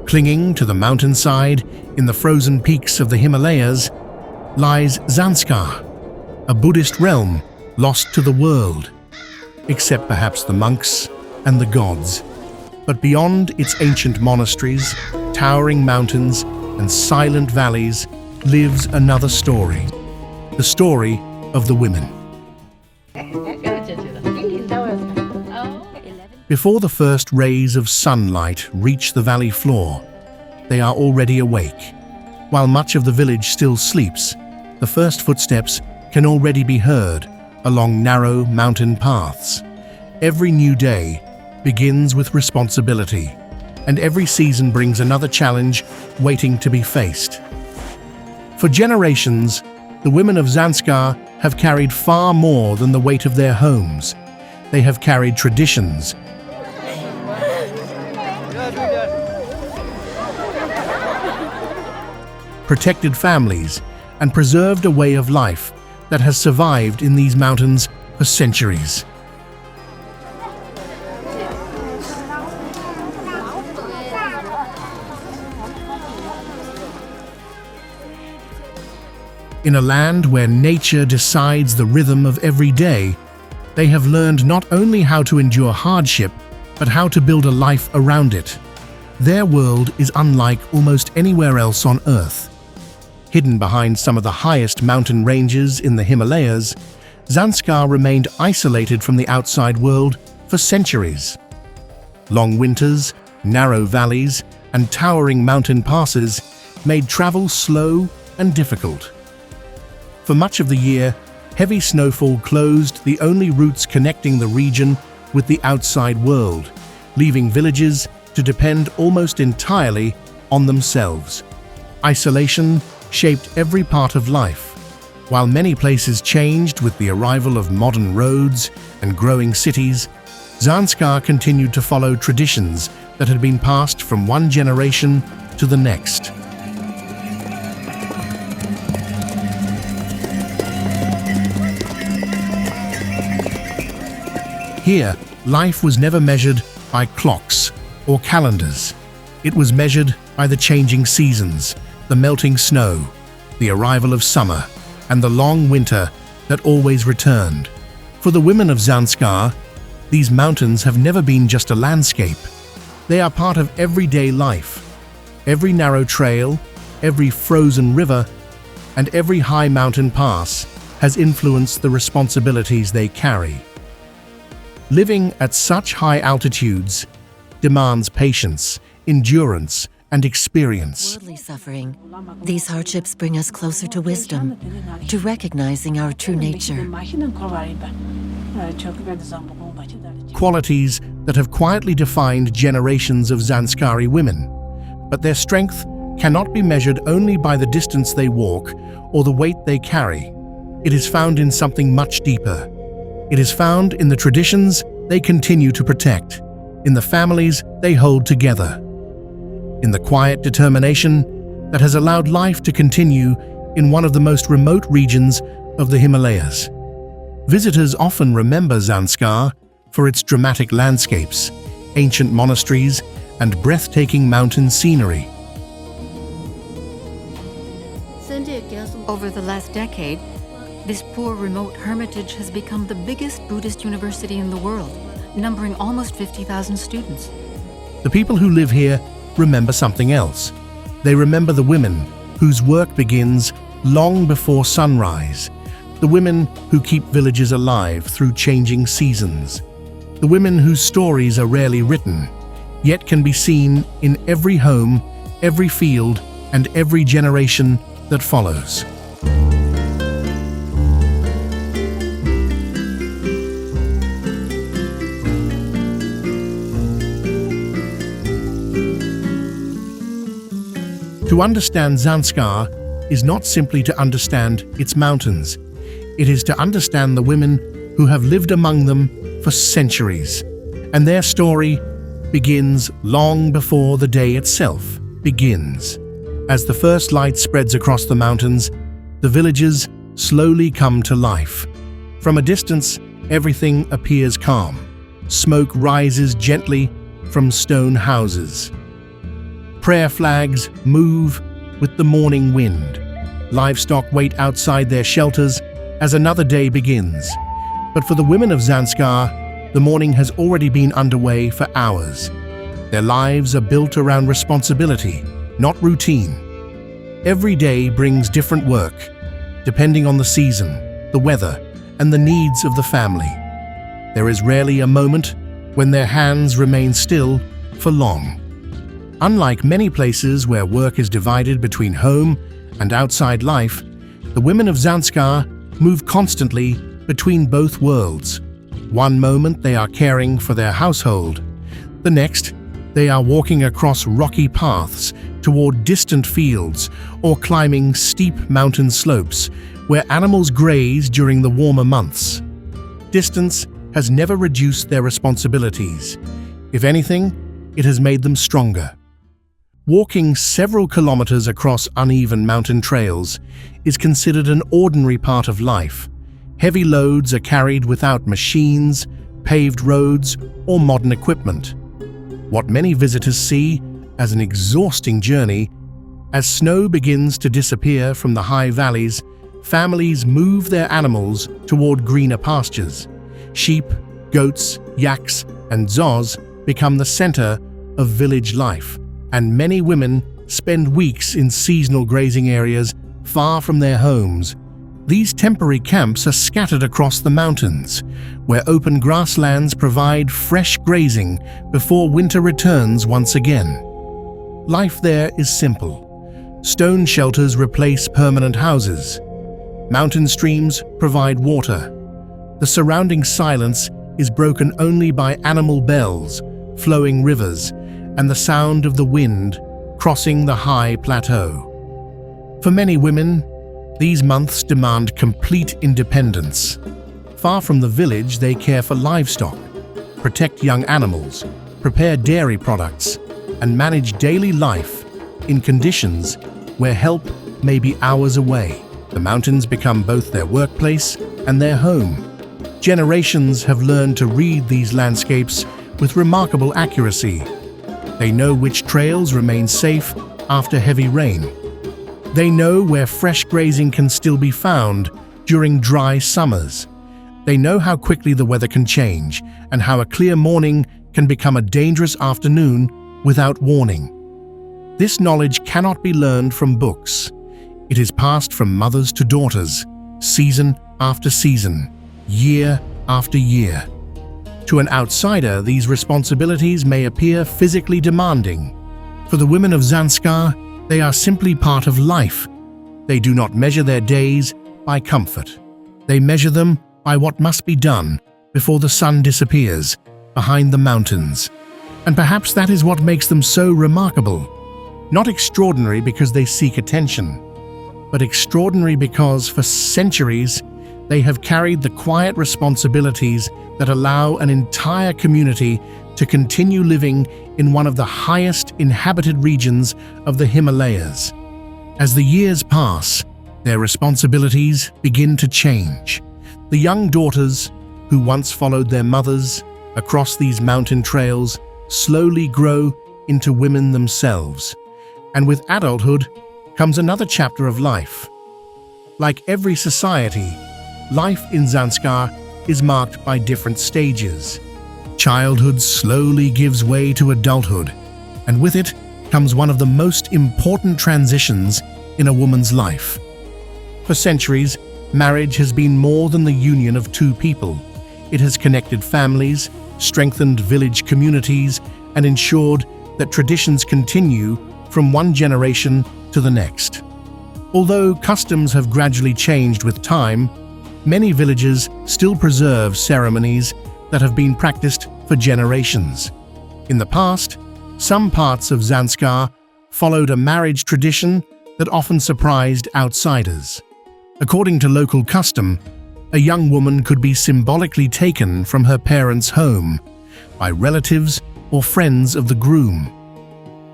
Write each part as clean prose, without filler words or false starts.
Clinging to the mountainside in the frozen peaks of the Himalayas lies Zanskar, a Buddhist realm lost to the world, except perhaps the monks and the gods. But beyond its ancient monasteries, towering mountains, and silent valleys lives another story, the story of the women. Before the first rays of sunlight reach the valley floor, they are already awake. While much of the village still sleeps, the first footsteps can already be heard along narrow mountain paths. Every new day begins with responsibility, and every season brings another challenge waiting to be faced. For generations, the women of Zanskar have carried far more than the weight of their homes. They have carried traditions, protected families, and preserved a way of life that has survived in these mountains for centuries. In a land where nature decides the rhythm of every day, they have learned not only how to endure hardship, but how to build a life around it. Their world is unlike almost anywhere else on Earth. Hidden behind some of the highest mountain ranges in the Himalayas, Zanskar remained isolated from the outside world for centuries. Long winters, narrow valleys, and towering mountain passes made travel slow and difficult. For much of the year, heavy snowfall closed the only routes connecting the region with the outside world, leaving villages to depend almost entirely on themselves. Isolation shaped every part of life. While many places changed with the arrival of modern roads and growing cities, Zanskar continued to follow traditions that had been passed from one generation to the next. Here, life was never measured by clocks or calendars. It was measured by the changing seasons, the melting snow, the arrival of summer, and the long winter that always returned. For the women of Zanskar, these mountains have never been just a landscape. They are part of everyday life. Every narrow trail, every frozen river, and every high mountain pass has influenced the responsibilities they carry. Living at such high altitudes demands patience, endurance, and experience. Worldly suffering, these hardships bring us closer to wisdom, to recognizing our true nature. Qualities that have quietly defined generations of Zanskari women, but their strength cannot be measured only by the distance they walk or the weight they carry. It is found in something much deeper. It is found in the traditions they continue to protect, in the families they hold together, in the quiet determination that has allowed life to continue in one of the most remote regions of the Himalayas. Visitors often remember Zanskar for its dramatic landscapes, ancient monasteries, and breathtaking mountain scenery. Over the last decade, this poor remote hermitage has become the biggest Buddhist university in the world, numbering almost 50,000 students. The people who live here remember something else. They remember the women whose work begins long before sunrise, the women who keep villages alive through changing seasons, the women whose stories are rarely written, yet can be seen in every home, every field, and every generation that follows. To understand Zanskar is not simply to understand its mountains. It is to understand the women who have lived among them for centuries. And their story begins long before the day itself begins. As the first light spreads across the mountains, the villages slowly come to life. From a distance, everything appears calm. Smoke rises gently from stone houses. Prayer flags move with the morning wind. Livestock wait outside their shelters as another day begins. But for the women of Zanskar, the morning has already been underway for hours. Their lives are built around responsibility, not routine. Every day brings different work, depending on the season, the weather, and the needs of the family. There is rarely a moment when their hands remain still for long. Unlike many places where work is divided between home and outside life, the women of Zanskar move constantly between both worlds. One moment they are caring for their household. The next, they are walking across rocky paths toward distant fields or climbing steep mountain slopes where animals graze during the warmer months. Distance has never reduced their responsibilities. If anything, it has made them stronger. Walking several kilometers across uneven mountain trails is considered an ordinary part of life. Heavy loads are carried without machines, paved roads, or modern equipment. What many visitors see as an exhausting journey, as snow begins to disappear from the high valleys, families move their animals toward greener pastures. Sheep, goats, yaks, and zos become the center of village life, and many women spend weeks in seasonal grazing areas far from their homes. These temporary camps are scattered across the mountains, where open grasslands provide fresh grazing before winter returns once again. Life there is simple. Stone shelters replace permanent houses. Mountain streams provide water. The surrounding silence is broken only by animal bells, flowing rivers, and the sound of the wind crossing the high plateau. For many women, these months demand complete independence. Far from the village, they care for livestock, protect young animals, prepare dairy products, and manage daily life in conditions where help may be hours away. The mountains become both their workplace and their home. Generations have learned to read these landscapes with remarkable accuracy. They know which trails remain safe after heavy rain. They know where fresh grazing can still be found during dry summers. They know how quickly the weather can change and how a clear morning can become a dangerous afternoon without warning. This knowledge cannot be learned from books. It is passed from mothers to daughters, season after season, year after year. To an outsider, these responsibilities may appear physically demanding. For the women of Zanskar, they are simply part of life. They do not measure their days by comfort. They measure them by what must be done before the sun disappears behind the mountains. And perhaps that is what makes them so remarkable. Not extraordinary because they seek attention, but extraordinary because for centuries they have carried the quiet responsibilities that allow an entire community to continue living in one of the highest inhabited regions of the Himalayas. As the years pass, their responsibilities begin to change. The young daughters, who once followed their mothers across these mountain trails, slowly grow into women themselves. And with adulthood comes another chapter of life. Like every society, life in Zanskar is marked by different stages. Childhood slowly gives way to adulthood, and with it comes one of the most important transitions in a woman's life. For centuries, marriage has been more than the union of two people. It has connected families, strengthened village communities, and ensured that traditions continue from one generation to the next. Although customs have gradually changed with time, many villages still preserve ceremonies that have been practiced for generations. In the past, some parts of Zanskar followed a marriage tradition that often surprised outsiders. According to local custom, a young woman could be symbolically taken from her parents' home by relatives or friends of the groom.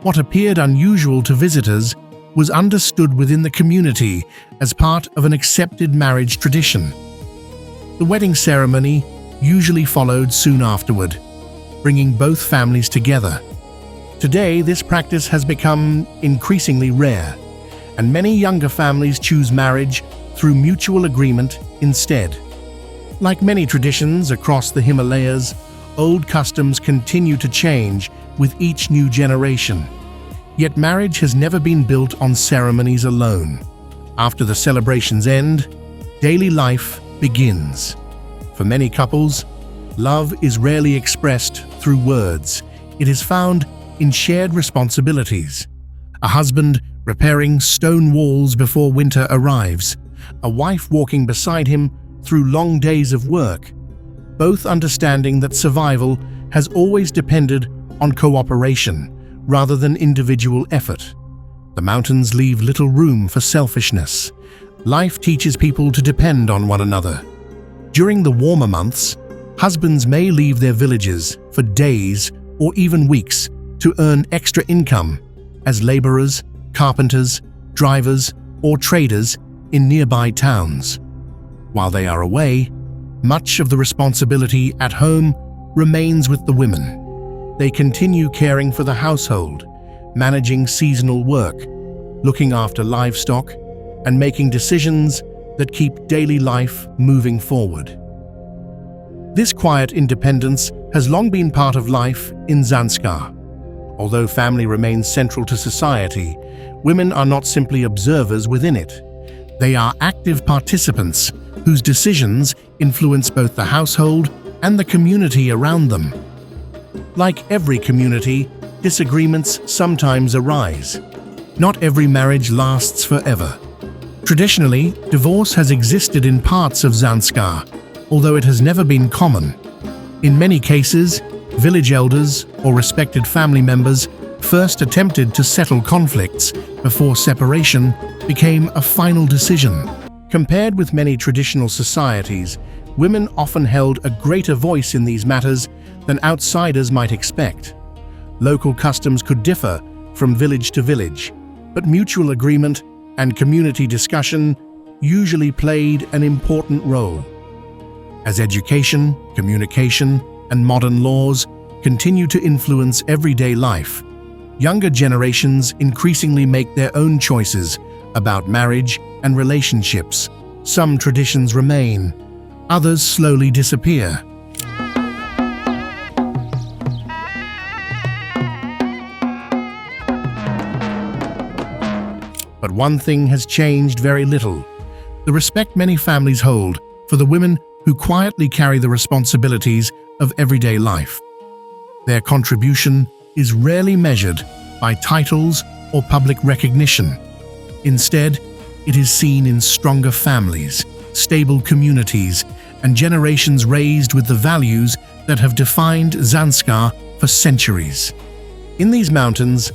What appeared unusual to visitors was understood within the community as part of an accepted marriage tradition. The wedding ceremony usually followed soon afterward, bringing both families together. Today, this practice has become increasingly rare, and many younger families choose marriage through mutual agreement instead. Like many traditions across the Himalayas, old customs continue to change with each new generation. Yet marriage has never been built on ceremonies alone. After the celebrations end, daily life begins. For many couples, love is rarely expressed through words. It is found in shared responsibilities. A husband repairing stone walls before winter arrives, a wife walking beside him through long days of work, both understanding that survival has always depended on cooperation rather than individual effort. The mountains leave little room for selfishness. Life teaches people to depend on one another. During the warmer months, husbands may leave their villages for days or even weeks to earn extra income as laborers, carpenters, drivers, or traders in nearby towns. While they are away, much of the responsibility at home remains with the women. They continue caring for the household, managing seasonal work, looking after livestock, and making decisions that keep daily life moving forward. This quiet independence has long been part of life in Zanskar. Although family remains central to society, women are not simply observers within it. They are active participants whose decisions influence both the household and the community around them. Like every community, disagreements sometimes arise. Not every marriage lasts forever. Traditionally, divorce has existed in parts of Zanskar, although it has never been common. In many cases, village elders or respected family members first attempted to settle conflicts before separation became a final decision. Compared with many traditional societies, women often held a greater voice in these matters than outsiders might expect. Local customs could differ from village to village, but mutual agreement and community discussion usually played an important role. As education, communication, and modern laws continue to influence everyday life, younger generations increasingly make their own choices about marriage and relationships. Some traditions remain, others slowly disappear. But one thing has changed very little: the respect many families hold for the women who quietly carry the responsibilities of everyday life. Their contribution is rarely measured by titles or public recognition. Instead, it is seen in stronger families, stable communities, and generations raised with the values that have defined Zanskar for centuries. In these mountains,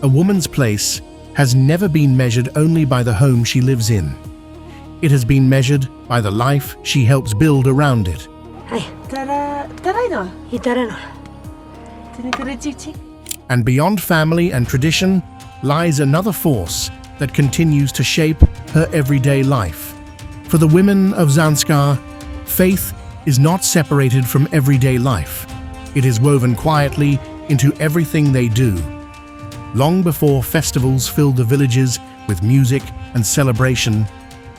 a woman's place has never been measured only by the home she lives in. It has been measured by the life she helps build around it. And beyond family and tradition lies another force that continues to shape her everyday life. For the women of Zanskar, faith is not separated from everyday life. It is woven quietly into everything they do. Long before festivals fill the villages with music and celebration,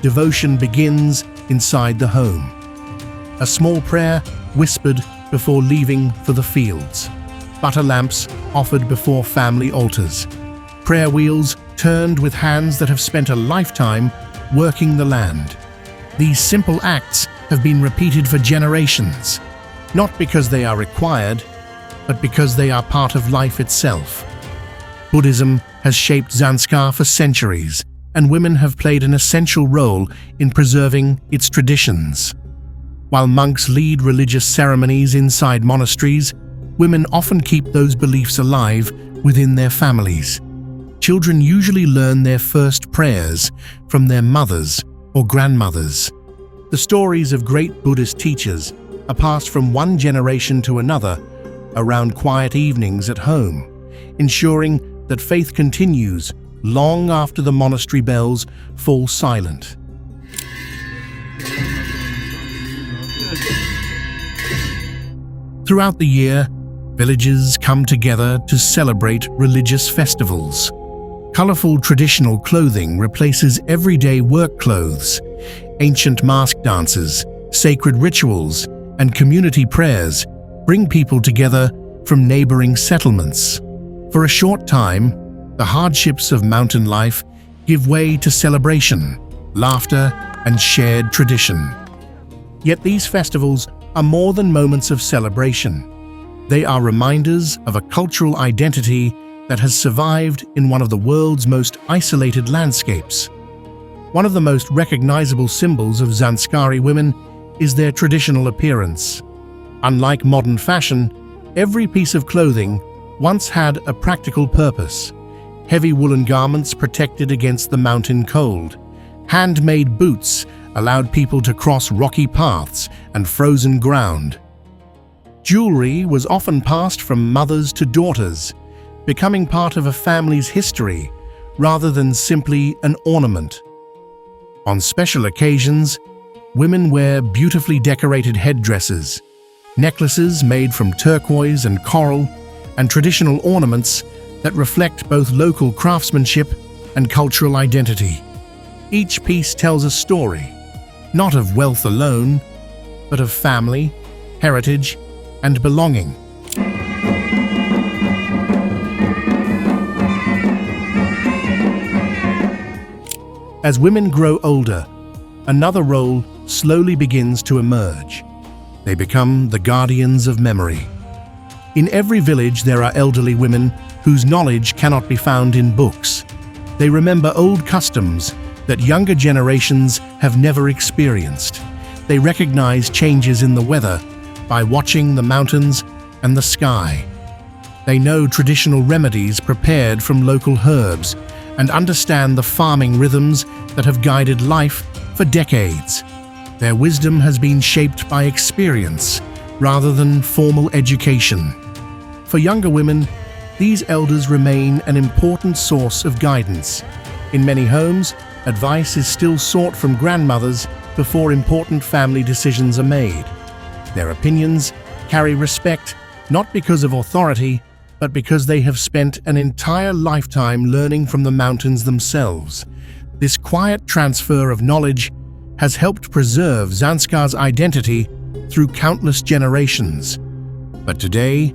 devotion begins inside the home. A small prayer whispered before leaving for the fields. Butter lamps offered before family altars. Prayer wheels turned with hands that have spent a lifetime working the land. These simple acts have been repeated for generations, not because they are required, but because they are part of life itself. Buddhism has shaped Zanskar for centuries, and women have played an essential role in preserving its traditions. While monks lead religious ceremonies inside monasteries, women often keep those beliefs alive within their families. Children usually learn their first prayers from their mothers or grandmothers. The stories of great Buddhist teachers are passed from one generation to another around quiet evenings at home, ensuring that faith continues long after the monastery bells fall silent. Throughout the year, villages come together to celebrate religious festivals. Colorful traditional clothing replaces everyday work clothes. Ancient mask dances, sacred rituals, and community prayers bring people together from neighboring settlements. For a short time, the hardships of mountain life give way to celebration, laughter, and shared tradition. Yet these festivals are more than moments of celebration. They are reminders of a cultural identity that has survived in one of the world's most isolated landscapes. One of the most recognizable symbols of Zanskari women is their traditional appearance. Unlike modern fashion, every piece of clothing once had a practical purpose. Heavy woolen garments protected against the mountain cold. Handmade boots allowed people to cross rocky paths and frozen ground. Jewelry was often passed from mothers to daughters, becoming part of a family's history rather than simply an ornament. On special occasions, women wear beautifully decorated headdresses, necklaces made from turquoise and coral, and traditional ornaments that reflect both local craftsmanship and cultural identity. Each piece tells a story, not of wealth alone, but of family, heritage, and belonging. As women grow older, another role slowly begins to emerge. They become the guardians of memory. In every village there are elderly women whose knowledge cannot be found in books. They remember old customs that younger generations have never experienced. They recognize changes in the weather by watching the mountains and the sky. They know traditional remedies prepared from local herbs and understand the farming rhythms that have guided life for decades. Their wisdom has been shaped by experience rather than formal education. For younger women, these elders remain an important source of guidance. In many homes, advice is still sought from grandmothers before important family decisions are made. Their opinions carry respect not because of authority, but because they have spent an entire lifetime learning from the mountains themselves. This quiet transfer of knowledge has helped preserve Zanskar's identity through countless generations. But today,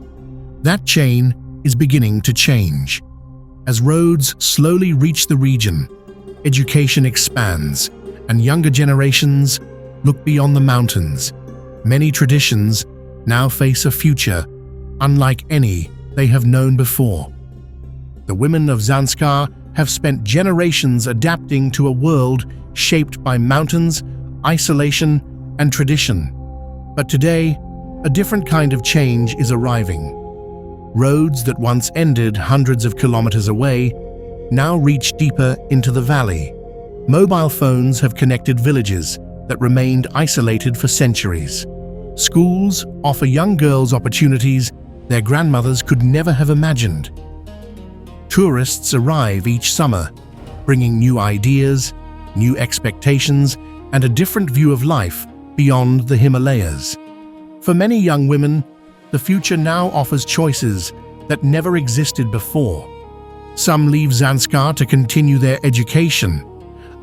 that chain is beginning to change. As roads slowly reach the region, education expands, and younger generations look beyond the mountains. Many traditions now face a future unlike any they have known before. The women of Zanskar have spent generations adapting to a world shaped by mountains, isolation, and tradition. But today, a different kind of change is arriving. Roads that once ended hundreds of kilometers away now reach deeper into the valley. Mobile phones have connected villages that remained isolated for centuries. Schools offer young girls opportunities their grandmothers could never have imagined. Tourists arrive each summer, bringing new ideas, new expectations, and a different view of life beyond the Himalayas. For many young women, the future now offers choices that never existed before. Some leave Zanskar to continue their education.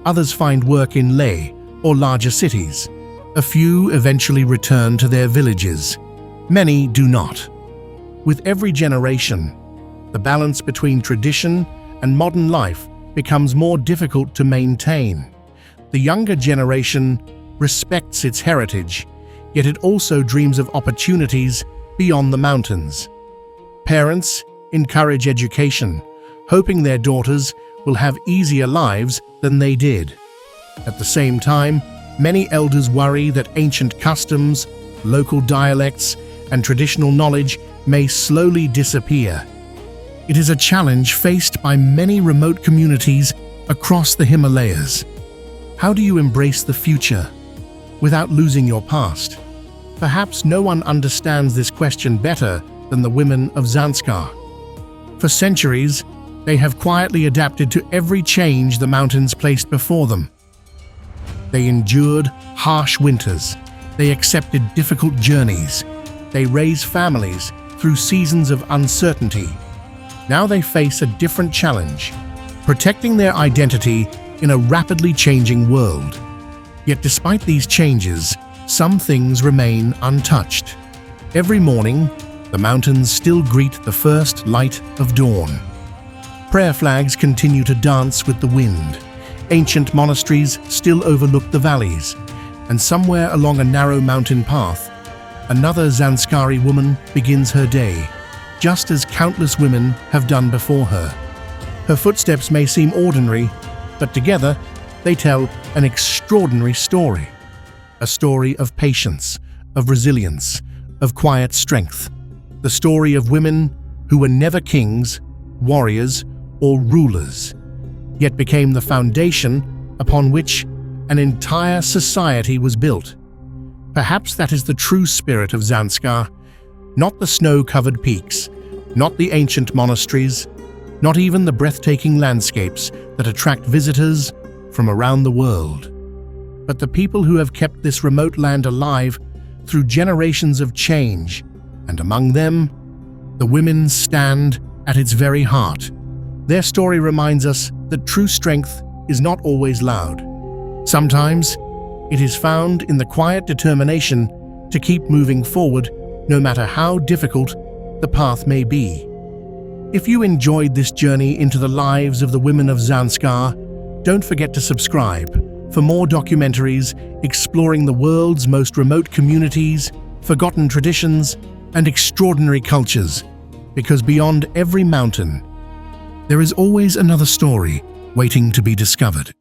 Others find work in Leh or larger cities. A few eventually return to their villages. Many do not. With every generation, the balance between tradition and modern life becomes more difficult to maintain. The younger generation respects its heritage, yet it also dreams of opportunities beyond the mountains. Parents encourage education, hoping their daughters will have easier lives than they did. At the same time, many elders worry that ancient customs, local dialects, and traditional knowledge may slowly disappear. It is a challenge faced by many remote communities across the Himalayas. How do you embrace the future without losing your past? Perhaps no one understands this question better than the women of Zanskar. For centuries, They have quietly adapted to every change the mountains placed before them. They endured harsh winters. They accepted difficult journeys. They raised families through seasons of uncertainty. Now they face a different challenge, protecting their identity in a rapidly changing world. Yet despite these changes, some things remain untouched. Every morning, the mountains still greet the first light of dawn. Prayer flags continue to dance with the wind. Ancient monasteries still overlook the valleys, and somewhere along a narrow mountain path, another Zanskari woman begins her day, just as countless women have done before her. Her footsteps may seem ordinary, but together they tell an extraordinary story. A story of patience, of resilience, of quiet strength. The story of women who were never kings, warriors, or rulers, yet became the foundation upon which an entire society was built. Perhaps that is the true spirit of Zanskar, not the snow-covered peaks, not the ancient monasteries, not even the breathtaking landscapes that attract visitors from around the world, but the people who have kept this remote land alive through generations of change, and among them, the women stand at its very heart. Their story reminds us that true strength is not always loud. Sometimes, it is found in the quiet determination to keep moving forward, no matter how difficult the path may be. If you enjoyed this journey into the lives of the women of Zanskar, don't forget to subscribe for more documentaries exploring the world's most remote communities, forgotten traditions, and extraordinary cultures, because beyond every mountain, there is always another story waiting to be discovered.